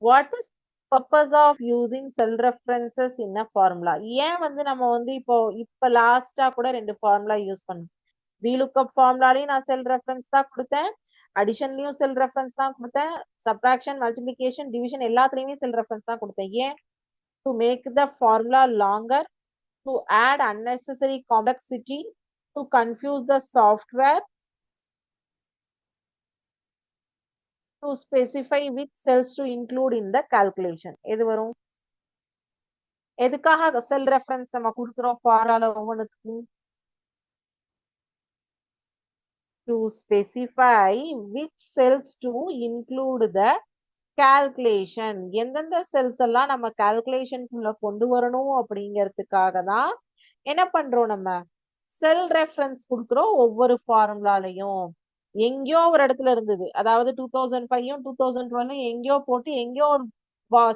What is purpose of using cell references in a formula. ஏன் வந்து நம்ம வந்து இப்ப லாஸ்டா கூட ரெண்டு ஃபார்முலா யூஸ் பண்ணோம். VLOOKUP ஃபார்முலாலையும் நான் செல் ரெஃபரன்ஸ் தான் கொடுத்தேன், அடிஷன்லயும் செல் ரெஃபரன்ஸ் தான் கொடுத்தேன், சப்ட்ராக்ஷன் மல்டிப்ளிகேஷன் டிவிஷன் எல்லாத்துலயுமே செல் ரெஃபரன்ஸ் தான் கொடுத்தேன். ஏன்? To make the formula longer, to add unnecessary complexity, to confuse the software, to specify which cells to include in the calculation. எது வரும்? எதுக்காக செல் ரெஃபரன்ஸ் நம்ம கொடுக்குறோம் ஃபார்முலா ஒவ்வொன்றுக்கும்? To specify which cells to include the calculation. எந்தெந்த cells எல்லாம் நம்ம கால்குலேஷனுக்குள்ள கொண்டு வரணும் அப்படிங்கிறதுக்காக தான் என்ன பண்றோம், நம்ம செல் ரெஃபரன்ஸ் கொடுக்குறோம் ஒவ்வொரு ஃபார்முலாலையும். எங்கேயோ ஒரு இடத்துல இருந்தது, அதாவது 2005யும் 2012 எங்கேயோ போட்டு எங்கேயோ ஒரு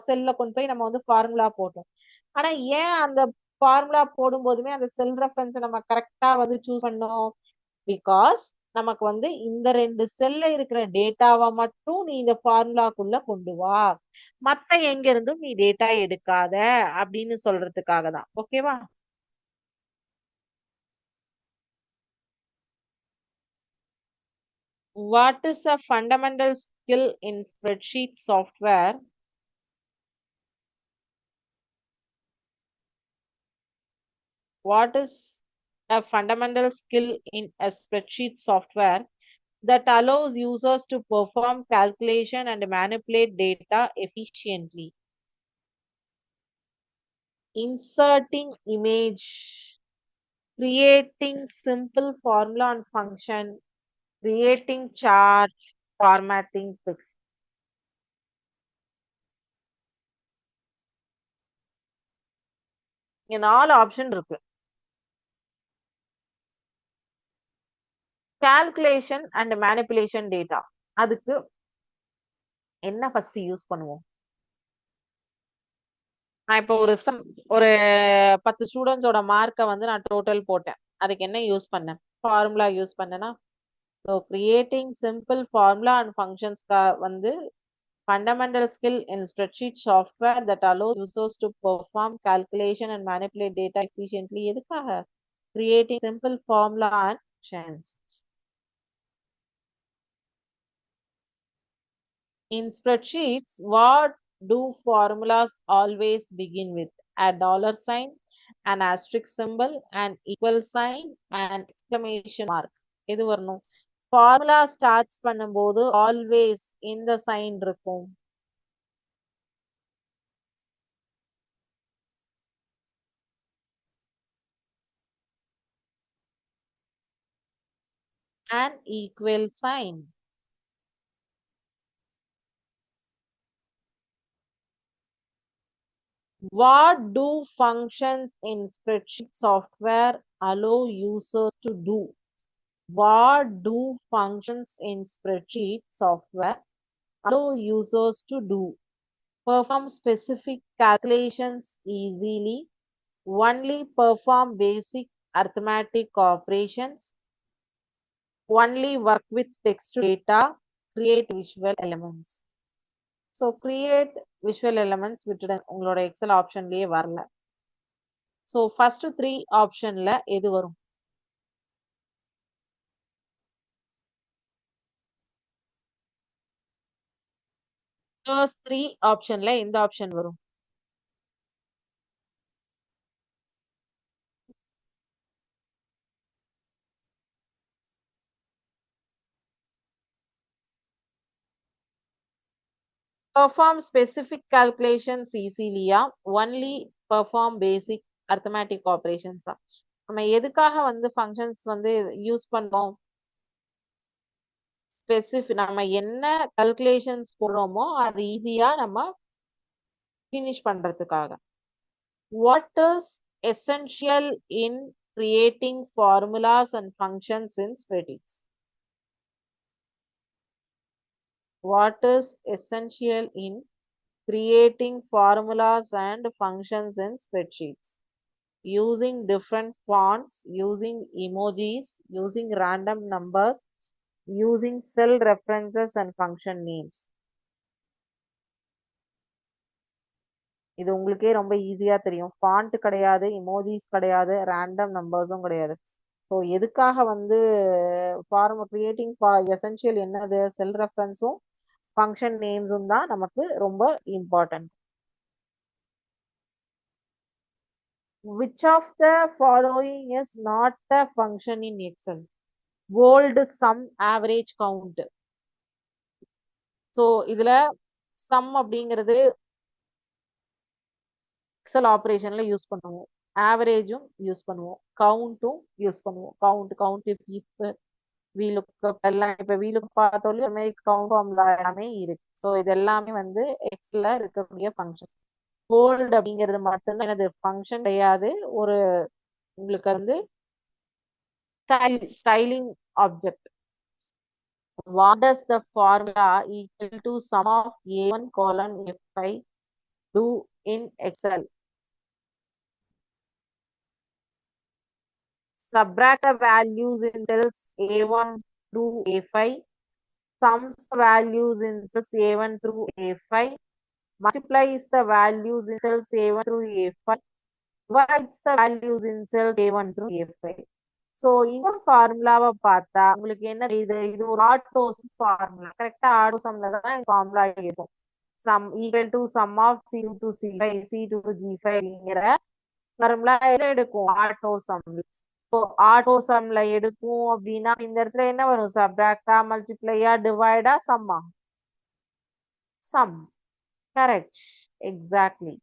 செல்ல கொண்டு போய் நம்ம வந்து ஃபார்முலா போட்டோம். ஆனா ஏன் அந்த ஃபார்முலா போடும் போதுமே அந்த செல் ரெஃபரன்ஸ் நம்ம கரெக்டா வந்து சூஸ் பண்ணோம்? பிகாஸ் நமக்கு வந்து இந்த ரெண்டு செல்ல இருக்கிற டேட்டாவை மட்டும் நீ இந்த ஃபார்முலாக்குள்ள கொண்டு வா, மத்த எங்க இருந்தும் நீ டேட்டா எடுக்காத அப்படின்னு சொல்றதுக்காக தான். ஓகேவா? What is a fundamental skill in spreadsheet software? What is a fundamental skill in a spreadsheet software that allows users to perform calculation and manipulate data efficiently? Inserting image, creating simple formula and function, creating chart, formatting text. இங்க 4 option இருக்கு. Calculation and manipulation data, அதுக்கு என்ன first use பண்ணுவோம்? நான் இப்போ ஒரு 10 ஸ்டூடெண்ட்ஸோட மார்க்கை வந்து நான் டோட்டல் போட்டேன். அதுக்கு என்ன யூஸ் பண்ணேன்? ஃபார்முலா யூஸ் பண்ணேன்னா, so creating simple formula and ஃபங்க்ஷன்ஸ்க்கு வந்து fundamental skill in spreadsheet software that allows users to perform calculation and manipulate data efficiently. எதுக்காக? Creating simple formula and functions. In spreadsheets, what do formulas always begin with? A dollar sign, an asterisk symbol, an equal sign, an exclamation mark. எது வரணும்? Formula starts பண்ணும்போது always இந்த sign இருக்கும். An equal sign. What do functions in spreadsheet software allow users to do? What do functions in spreadsheet software allow users to do? Perform specific calculations easily, only perform basic arithmetic operations, only work with text data, create visual elements. So create visual elements விட்டுடுங்க, உங்களோட XL ஆப்ஷன்லயே வரல. So first 3 ஆப்ஷன்ல எது வரும்? First 3 ஆப்ஷன்ல எந்த option வரும்? Perform specific calculations easily, only perform basic arithmetic operations. நம்ம எதுக்காக வந்து functions வந்து யூஸ் பண்ணோம்? ஸ்பெசிஃபிக் நம்ம என்ன calculations போடுறோமோ அது ஈஸியா நம்ம finish பண்றதுக்காக. What is essential in creating formulas and functions in spreadsheets? What is essential in creating formulas and functions in spreadsheets? Using different fonts, using emojis, using random numbers, using cell references and function names. இது உங்களுக்கே ரொம்ப ஈஸியா தெரியும். Font கிடையாது, emojis கிடையாது, random நம்பர்ஸும் கிடையாது. So எதுக்காக வந்து ஃபார்ம் கிரியேட்டிங் எசென்ஷியல் என்னது, செல் ரெஃபரன்ஸும் ஃபங்க்ஷன் நேம்ஸும் தான் நமக்கு ரொம்ப important. Which of the following is not a function in Excel? Bold sum average count. So இதுல சம் அப்படிங்கிறது எக்ஸல் ஆப்ரேஷன்ல யூஸ் பண்ணுவோம், ஆவரேஜும் யூஸ் பண்ணுவோம், கவுண்ட்டும் யூஸ் பண்ணுவோம். கவுண்ட் இப்ப வீலுக்கு எல்லாம் இப்ப வீலுக்கு பார்த்தோம் கவுண்ட் ஃபார்முலா எல்லாமே இருக்கு. ஸோ இது எல்லாமே வந்து எக்ஸ்ல இருக்கக்கூடிய ஃபங்க்ஷன். போல்ட் அப்படிங்கிறது மட்டும்தான் எனது ஃபங்க்ஷன் கிடையாது, ஒரு உங்களுக்கு வந்து styling object. What does the formula equal to sum of A1 colon F5 do in Excel? Subtract the values in cells A1 through A5, sums the values in cells A1 through A5, multiplies the values in cells A1 through A5, divides the values in cells A1 through A5. So இந்த ஃபார்முலாவை பார்த்தா உங்களுக்கு என்ன இது ஒரு ஆட்டோசம் formula. கரெக்டா ஆட்டோசம்ல தான் formula இருக்கும். Sum equal to sum of C2 to C5 C2 to G5 அப்படிங்கிற ஃபார்முலா எல்லாம் எடுக்கும் ஆட்டோசம். ஸோ ஆட்டோசம்ல எடுக்கும் அப்படின்னா இந்த இடத்துல என்ன வரும், சப்ராக்டா, மல்டிப்ளையா, டிவைடா, சம்மா? சம். Correct, exactly.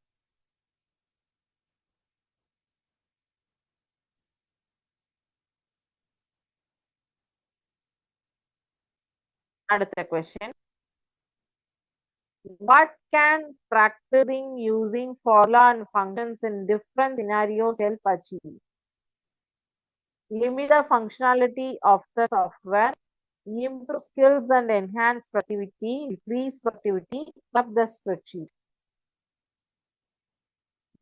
அடுத்த question. What can practicing using formula and functions in different scenarios help achieve? Limit the functionality of the software, improve skills and enhance productivity, decrease productivity, up the spreadsheet.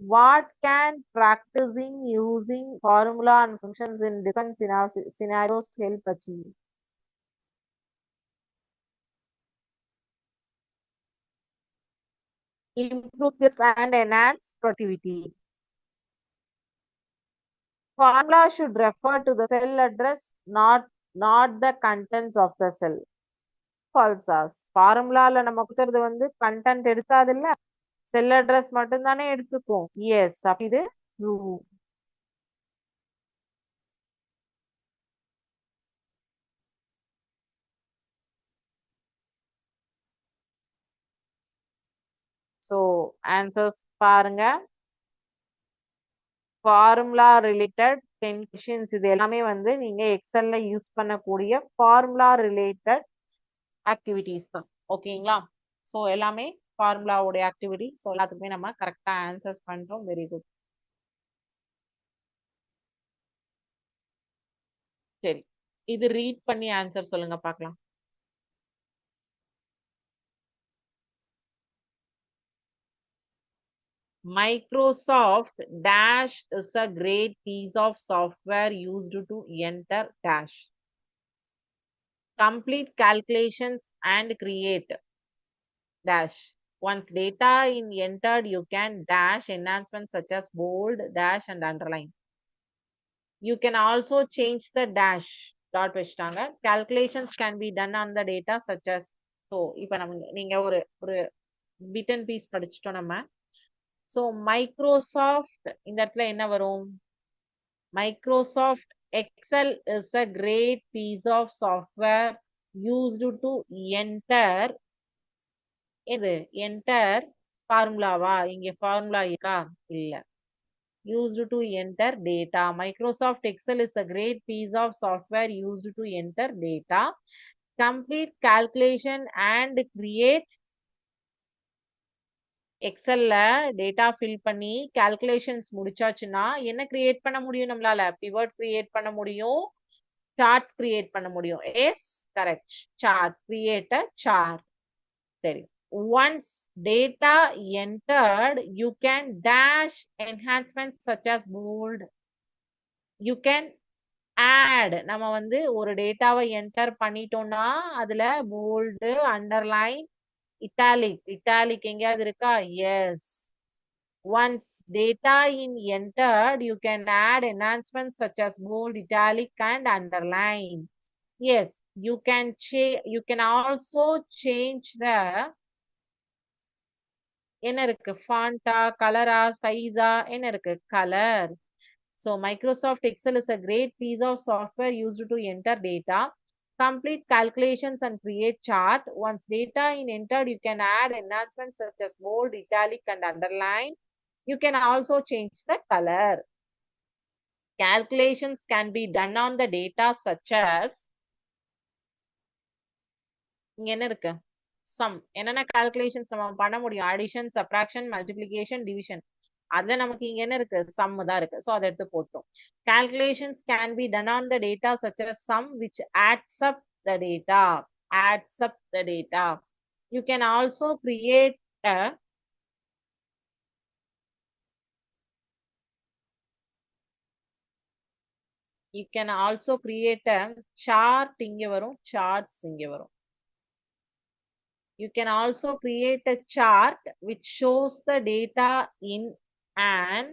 What can practicing using formula and functions in different scenarios help achieve? Improve skills and enhance productivity. Formula should refer to the cell address, not the contents of the cell. False. ஃபார்முலால நம்ம கொடுக்கறது வந்து content எடுக்காது இல்ல, செல் address மட்டும் தானே எடுத்துக்கும். S, அப்ப இது ட்ரூ. ஸோ ஆன்சர்ஸ் பாருங்க. ஃபார்முலா ரிலேட்டட் 10 கொஸ்டின்ஸ் இது எல்லாமே வந்து நீங்க எக்ஸல்ல யூஸ் பண்ணக்கூடிய ஃபார்முலா ரிலேட்டட் ஆக்டிவிட்டிஸ் தான். ஓகேங்களா? ஸோ எல்லாமே ஃபார்முலாவுடைய ஆக்டிவிட்டி. ஸோ எல்லாத்துக்குமே நம்ம கரெக்டா ஆன்சர்ஸ் பண்றோம். Very good. சரி, இது ரீட் பண்ணி ஆன்சர் சொல்லுங்க பார்க்கலாம். Microsoft Dash is a great piece of software used to enter Dash, complete calculations and create Dash. Once data is entered, you can dash enhancements such as bold, dash and underline. You can also change the dash. Dot வச்சிட்டாங்க. Calculations can be done on the data such as. So இப்போ நீங்க ஒரு bit and piece படிச்சிட்டோம் நம்ம. So Microsoft இந்த இடத்துல என்ன வரும்? Microsoft Excel is a great piece of software used to enter ஃபார்முலாவா? இங்க ஃபார்முலா இருக்கா? இல்ல. Used to enter data. Microsoft Excel is a great piece of software used to enter data, complete calculation and create. எக்ஸல்ல data fill பண்ணி calculations முடிச்சாச்சுன்னா என்ன create பண்ண முடியும் நம்மளால? பிவட் கிரியேட் பண்ண முடியும், சார்ட் கிரியேட் பண்ண முடியும். Yes, correct. Chart, create a chart. சரி, once data entered, you can dash enhancements such as bold. You can add. நம்ம வந்து ஒரு டேட்டாவை என்டர் பண்ணிட்டோம்னா அதுல போல்டு, அண்டர்லைன், இட்டாலிக் எங்கேயாவது இருக்கா? S. Once data in entered, you can add enhancements such as bold, italic, and underline. Yes, you can also change the என்ன இருக்கு ஃபாண்டா கலரா சைஸா என்ன இருக்கு colour. So Microsoft Excel is a great piece of software used to enter data, complete calculations and create chart. Once data is entered, you can add enhancements such as bold, italic and underline. You can also change the color. Calculations can be done on the data such as இங்க என்ன இருக்கு some என்னென்ன calculations நம்ம பண்ண முடியும் addition subtraction multiplication division அதுல நமக்கு இங்க என்ன இருக்கு சம் தான் இருக்கு சோ அதை எடுத்து போட்டோம் calculations can be done on the data such as sum which adds up the data. You can also create a chart இங்க வரும் charts இங்க வரும். You can also create a chart which shows the data in an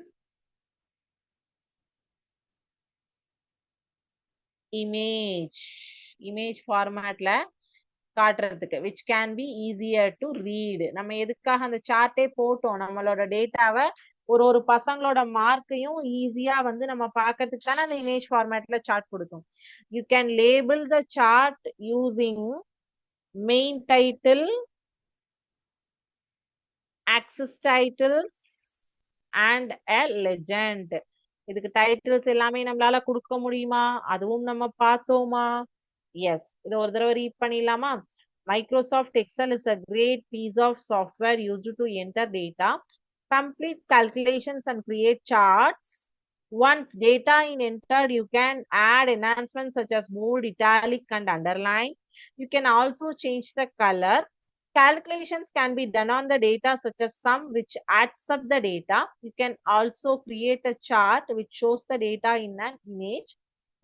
image formatல காட்டுறதுக்கு which can be easier to read. நம்ம எதுக்காக அந்த சார்ட்டே போட்டோம் நம்மளோட டேட்டாவை ஒரு பசங்களோட மார்க்கையும் ஈஸியா வந்து நம்ம பார்க்கறதுக்கு தானே அந்த இமேஜ் ஃபார்மேட்ல சார்ட் கொடுத்தோம். You can label the chart using main title, axis titles and a legend. இதுக்கு டைட்டில்ஸ் எல்லாமே நம்மளால கொடுக்க முடியுமா அதுவும் நம்ம பார்த்தோமா. எஸ் இது ஒரு தடவை ரீட் பண்ணிடலாமா. Microsoft Excel is a great piece of software used to enter data, complete calculations and create charts. Once data is entered, you can add enhancements such as bold, italic and underline. You can also change the color. Calculations can be done on the data such as sum which adds up the data. You can also create a chart which shows the data in an image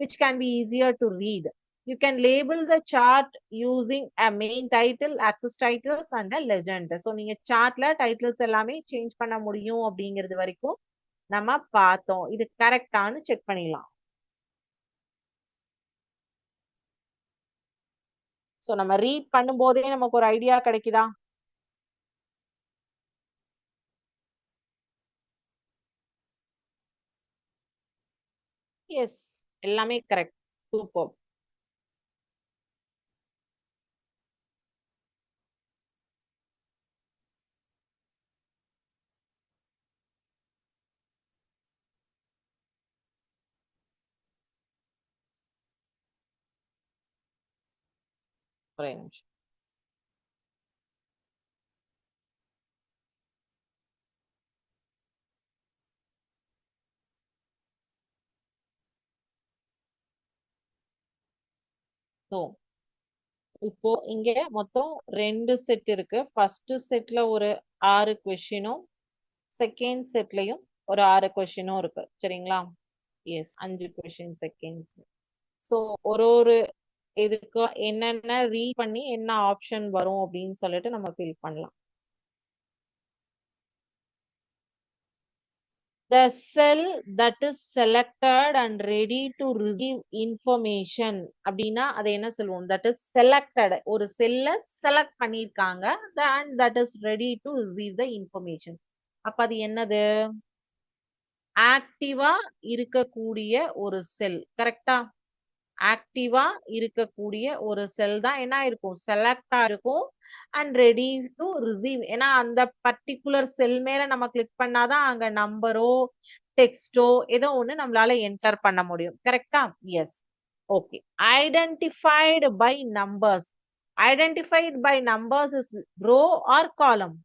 which can be easier to read. You can label the chart using a main title, axis titles and a legend. So நீங்க chartல titles எல்லாமே change பண்ண முடியும் அப்படிங்கிறது வரைக்கும் நம்ம பார்த்தோம். இது கரெக்டானு check பண்ணிடலாம். சோ நம்ம ரீட் பண்ணும்போதே நமக்கு ஒரு ஐடியா கிடைக்குதா. எஸ் எல்லாமே கரெக்ட் சூப்பர். ஒரே நிமிஷம். ஸோ இப்போ இங்க மொத்தம் 2 செட் இருக்கு. ஃபர்ஸ்ட் செட்ல ஒரு 6 கொஸ்டினும் செகண்ட் செட்லயும் ஒரு 6 கொஸ்டினும் இருக்கு சரிங்களா. S 5 question second. ஸோ ஒரு இதுக்கு என்னென்ன ரீட் பண்ணி என்ன ஆப்ஷன் வரும் அப்படின்னு சொல்லிட்டு நம்ம ஃபில் பண்ணலாம். The cell that is selected and ready to receive information அப்படின்னா அதை என்ன சொல்லுவோம் that is selected ஒரு செல்ல செலக்ட் பண்ணிருக்காங்க and that is ready to receive the information. அப்ப அது என்னது ஆக்டிவா இருக்கக்கூடிய ஒரு செல் கரெக்டா. ஆக்டிவா இருக்கக்கூடிய ஒரு செல் தான் என்ன இருக்கும் செலக்டா இருக்கும் அண்ட் ரெடி டு ரிசீவ். ஏன்னா அந்த பர்டிகுலர் செல் மேல நம்ம கிளிக் பண்ணாதான் அங்க நம்பரோ டெக்ஸ்டோ ஏதோ ஒண்ணு நம்மளால என்டர் பண்ண முடியும் கரெக்டா. Yes okay. Identified by numbers. Identified by numbers is row or column.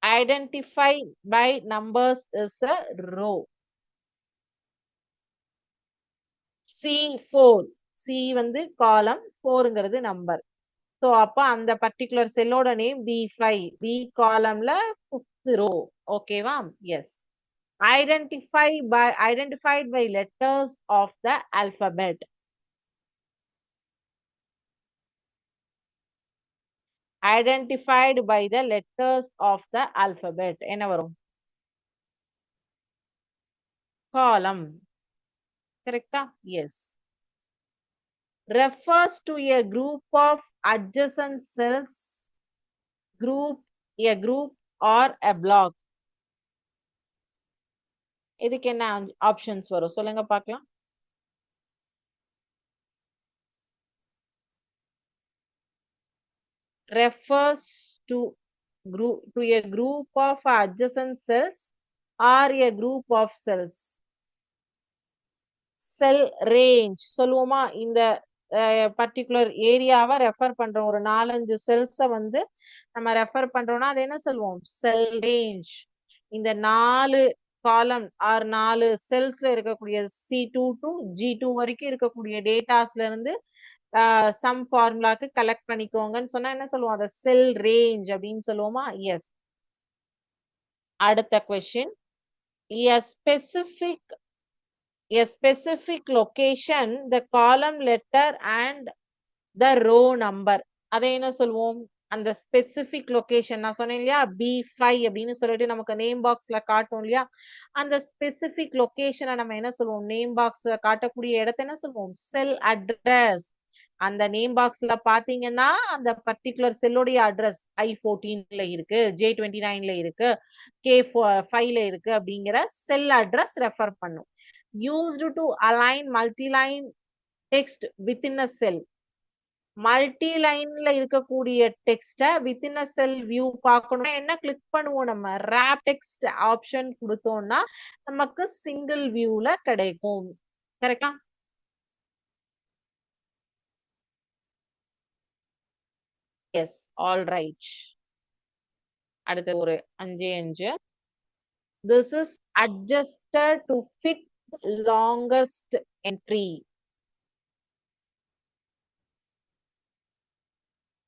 Identified by numbers is a row. C4 C வந்து காலம் 4ங்கிறது நம்பர். சோ அப்ப அந்த பர்டிகுலர் செல்லோட நேம் B5 B காலம்ல 5th row ஓகேவா. Yes identified by letters of the alphabet. Identified by the letters of the alphabet. என்ன வரும்? Column. கரெக்டா? Yes. refers to a group of adjacent cells, a group or a block. இதுக்கு என்ன options வரும் சொல்லுங்க பார்க்கலாம். refers to a group of adjacent cells or a group of cells. Sell range சொல்லுவோமா? இந்த பர்டிகுலர் ஏரியாவை ரெஃபர் பண்றோம். ஒரு 4-5 செல்ஸை வந்து நம்ம ரெஃபர் பண்றோம்னா அது என்ன சொல்லுவோம்? செல் ரேஞ்ச். இந்த 4 காலம் ஆர் 4 செல்ஸ்ல இருக்கக்கூடிய C2 to G2 வரைக்கும் இருக்கக்கூடிய டேட்டாஸ்ல இருந்து சம் ஃபார்முலாக்கு கலெக்ட் பண்ணிக்கோங்கன்னு சொன்னா என்ன சொல்லுவோம்? அதை செல் ரேஞ்ச் அப்படின்னு சொல்லுவோமா? எஸ். அடுத்த question. A specific location, the column letter and the row number. அதை என்ன சொல்லுவோம்? அந்த ஸ்பெசிபிக் லொகேஷன் நான் சொன்னேன் இல்லையா, B5 அப்படின்னு சொல்லிட்டு நமக்கு நேம் பாக்ஸ்ல காட்டும் இல்லையா, அந்த ஸ்பெசிபிக் லொகேஷனை நம்ம என்ன சொல்லுவோம்? நேம் பாக்ஸ்ல காட்டக்கூடிய இடத்த என்ன சொல்லுவோம்? செல் அட்ரஸ். அந்த நேம் பாக்ஸ்ல பாத்தீங்கன்னா அந்த பர்டிகுலர் செல்லுடைய அட்ரஸ் I14ல இருக்கு, J29ல இருக்கு, K5ல இருக்கு அப்படிங்கிற செல் அட்ரஸ் ரெஃபர் பண்ணும். used to align multi-line text within a cell. மல்டிலைன்ல இருக்கக்கூடிய டெக்ஸ்ட வித்தின் அ செல் வியூ பார்க்கணும்னா என்ன கிளிக் பண்ணுவோம்? நம்ம ரேப் டெக்ஸ்ட் ஆப்ஷன் கொடுத்தோம்னா நமக்கு சிங்கிள் வியூல கிடைக்கும். கரெக்டா? Yes, all right. அடுத்து ஒரு 5. This is adjusted to fit longest entry.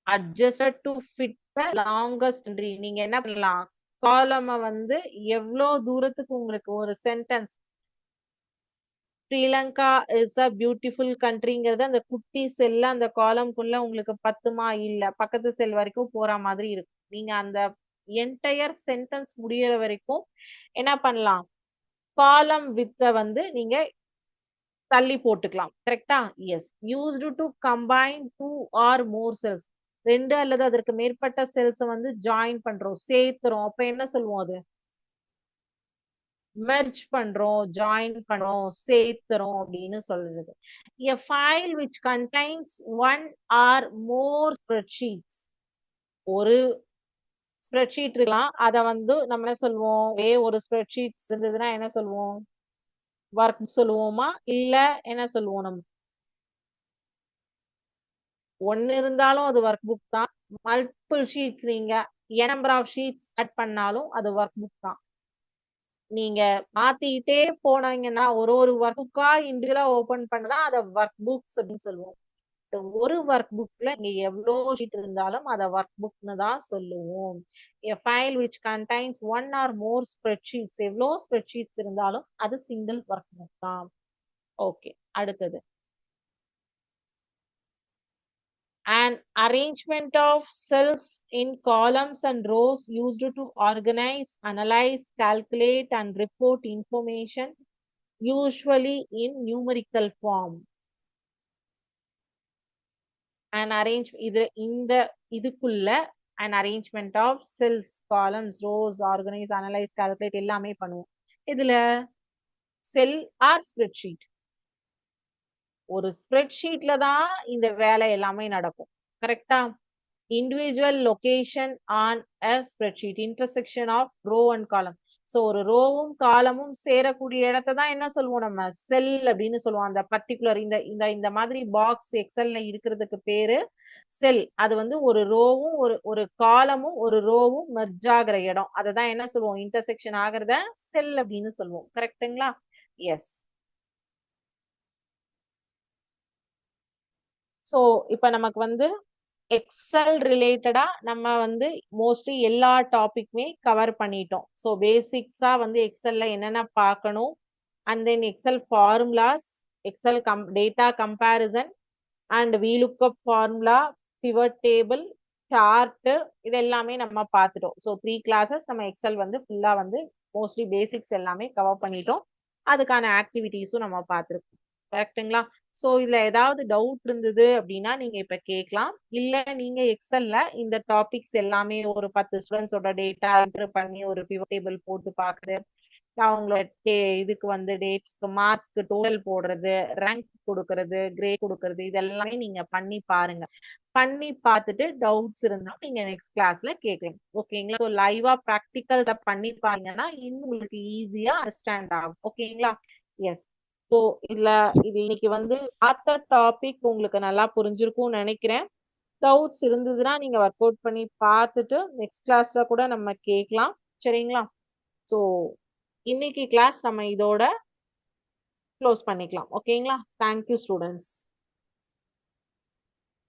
adjusted to fit the longest entry. நீங்க என்ன பண்ணலாம்? காலமை வந்து எவ்வளவு தூரத்துக்கு உங்களுக்கு ஒரு sentence Sri Lanka is a beautiful கண்ட்ரிங்கிறது அந்த குட்டி செல்ல அந்த காலம்குள்ள உங்களுக்கு பத்துமா? இல்ல, பக்கத்து செல் வரைக்கும் போற மாதிரி இருக்கும். நீங்க அந்த என்டையர் சென்டென்ஸ் முடியற வரைக்கும் என்ன பண்ணலாம்? காலம் வித்த வந்து நீங்க தள்ளி போட்டுக்கலாம். கரெக்டா? Yes. Used to combine 2 or more cells. 2 அல்லது அதற்கு மேற்பட்ட செல்ஸ் வந்து ஜாயின் பண்றோம், சேர்த்துறோம். அப்ப என்ன சொல்லுவோம்? அது மெர்ஜ் பண்றோம், ஜாயின் பண்றோம், சேர்த்துறோம் அப்படின்னு சொல்றது. A file which contains 1 or more spreadsheets. ஒரு ஸ்ப்ரெட்ஷீட் இருக்கலாம், அத வந்து நம்ம என்ன சொல்லுவோம்? ஒரு ஸ்ப்ரெட்ஷீட்ஸ் இருந்ததுன்னா என்ன சொல்லுவோம்? ஒர்க் சொல்லுவோமா? இல்ல என்ன சொல்லுவோம்? நம்ம ஒன்னு இருந்தாலும் அது ஒர்க் புக் தான். மல்டிபிள் ஷீட்ஸ் நீங்க நம்பர் ஆஃப் ஷீட்ஸ் ஆட் பண்ணாலும் அது ஒர்க் புக் தான். நீங்க மாத்திட்டே போனீங்கன்னா ஒரு ஒர்க் புக்கா இண்டிவிஜுவலா ஓபன் பண்ணதான் அதை ஒர்க் புக்ஸ் அப்படின்னு சொல்லுவோம். ஒரு ஒர்க் புக்ல நீங்க எவ்வளவு ஷீட் இருந்தாலும் அதை ஒர்க் புக்னு தான் சொல்லுவோம். A file which contains 1 or more spreadsheets. எவ்வளவு ஸ்ப்ரெட்ஷீட்ஸ் இருந்தாலும் அது சிங்கிள் ஒர்க் புக் தான். ஓகே, அடுத்தது. An arrangement of cells in columns and rows used to organize, analyze, calculate and report information, usually in numerical form. An இதுக்குள்ள an arrangement of cells, columns, rows, organize, analyze, calculate எல்லாமே பண்ணுவோம். இதுல செல் R spreadsheet. ஒரு ஸ்ப்ரெட்ஷீட்ல தான் இந்த வேலை எல்லாமே நடக்கும். கரெக்டா? Individual location on a spreadsheet, intersection of row and column. So ஒரு ரோவும் காலமும் சேரக்கூடிய இடத்தை தான் என்ன சொல்லுவோம்? நம்ம செல் அப்படின்னு சொல்லுவோம். அந்த பர்டிகுலர் இந்த இந்த இந்த மாதிரி பாக்ஸ் எக்ஸல்ல இருக்கிறதுக்கு பேரு செல். அது வந்து ஒரு ரோவும் ஒரு காலமும் ஒரு ரோவும் மெர்ஜ் ஆகிற இடம், அதை தான் என்ன சொல்லுவோம்? இன்டர்செக்ஷன் ஆகிறத செல் அப்படின்னு சொல்லுவோம். கரெக்டுங்களா? எஸ். சோ இப்ப நமக்கு வந்து எக்ஸல் ரிலேட்டடா நம்ம வந்து மோஸ்ட்லி எல்லா டாபிக்குமே கவர் பண்ணிட்டோம். ஸோ பேசிக்ஸா வந்து எக்ஸல்ல என்னென்ன பார்க்கணும், and then Excel formulas, Excel data comparison and VLOOKUP formula, pivot table, chart இது எல்லாமே நம்ம பார்த்துட்டோம். ஸோ 3 கிளாஸஸ் நம்ம எக்ஸல் வந்து ஃபுல்லா வந்து மோஸ்ட்லி பேசிக்ஸ் எல்லாமே கவர் பண்ணிட்டோம். அதுக்கான ஆக்டிவிட்டீஸும் நம்ம பார்த்துருக்கோம். கரெக்ட்டுங்களா? ஸோ இதுல ஏதாவது டவுட் இருந்தது அப்படின்னா நீங்க இப்ப கேட்கலாம். இல்ல நீங்க எக்ஸல்ல இந்த டாபிக்ஸ் எல்லாமே ஒரு 10 ஸ்டூடெண்ட்ஸோட டேட்டா என்டர் பண்ணி ஒரு பிவட் டேபிள் போட்டு பாக்குறது, அவங்களோட இதுக்கு வந்து டேட்ஸ்க்கு மார்க்ஸ்க்கு டோட்டல் போடுறது, ரேங்க் கொடுக்கறது, கிரேட் கொடுக்கறது, இதெல்லாமே நீங்க பண்ணி பாருங்க. பண்ணி பார்த்துட்டு டவுட்ஸ் இருந்தா நீங்க நெக்ஸ்ட் கிளாஸ்ல கேட்கலாம். ஓகேங்களா? ஸோ லைவா ப்ராக்டிக்கல் பண்ணி பாருங்கன்னா இன்னும் உங்களுக்கு ஈஸியா அண்டர்ஸ்டாண்ட் ஆகும். ஓகேங்களா? எஸ். ஸோ இல்ல இது இன்னைக்கு வந்து பார்த்த டாபிக் உங்களுக்கு நல்லா புரிஞ்சிருக்கும்னு நினைக்கிறேன். டவுட்ஸ் இருந்ததுன்னா நீங்க ஒர்க் அவுட் பண்ணி பார்த்துட்டு நெக்ஸ்ட் கிளாஸ்ல கூட நம்ம கேட்கலாம். சரிங்களா? ஸோ இன்னைக்கு கிளாஸ் நம்ம இதோட க்ளோஸ் பண்ணிக்கலாம். ஓகேங்களா? Thank you students.